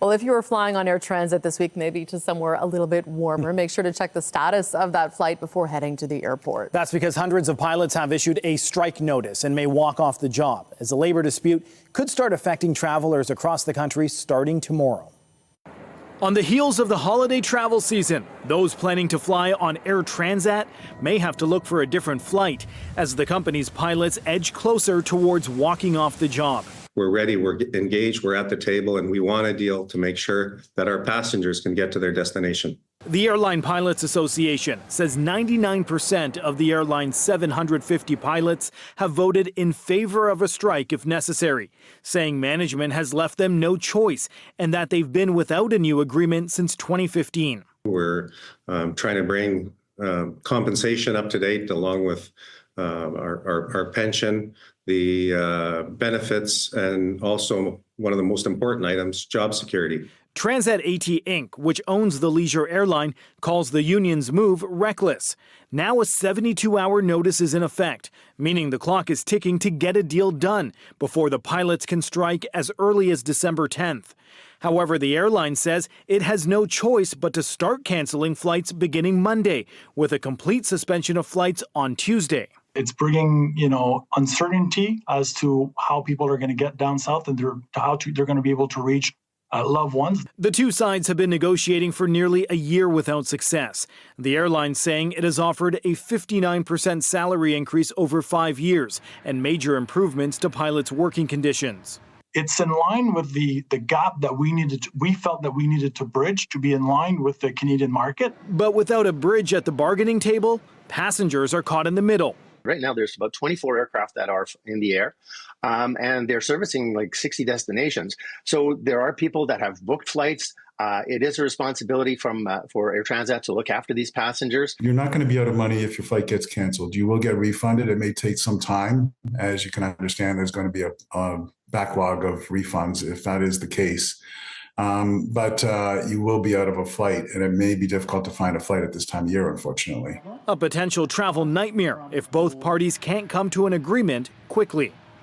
Well, if you were flying on Air Transat this week, maybe to somewhere a little bit warmer, make sure to check the status of that flight before heading to the airport. That's because hundreds of pilots have issued a strike notice and may walk off the job, as the labor dispute could start affecting travelers across the country starting tomorrow. On the heels of the holiday travel season, those planning to fly on Air Transat may have to look for a different flight as the company's pilots edge closer towards walking off the job. We're ready, we're engaged, we're at the table, and we want a deal to make sure that our passengers can get to their destination. The Airline Pilots Association says 99% of the airline's 750 pilots have voted in favor of a strike if necessary, saying management has left them no choice and that they've been without a new agreement since 2015. We're trying to bring compensation up to date along with our pension, the benefits, and also one of the most important items, job security. Transat AT Inc., which owns the leisure airline, calls the union's move reckless. Now a 72-hour notice is in effect, meaning the clock is ticking to get a deal done before the pilots can strike as early as December 10th. However, the airline says it has no choice but to start canceling flights beginning Monday, with a complete suspension of flights on Tuesday. It's bringing, uncertainty as to how people are going to get down south and how they're going to be able to reach loved ones. The two sides have been negotiating for nearly a year without success. The airline saying it has offered a 59% salary increase over 5 years and major improvements to pilots' working conditions. It's in line with the gap that we felt that we needed to bridge to be in line with the Canadian market. But without a bridge at the bargaining table, passengers are caught in the middle. Right now, there's about 24 aircraft that are in the air, and they're servicing like 60 destinations. So there are people that have booked flights. It is a responsibility for Air Transat to look after these passengers. You're not going to be out of money if your flight gets canceled. You will get refunded. It may take some time. As you can understand, there's going to be a backlog of refunds if that is the case. But you will be out of a flight, and it may be difficult to find a flight at this time of year, unfortunately. A potential travel nightmare if both parties can't come to an agreement quickly.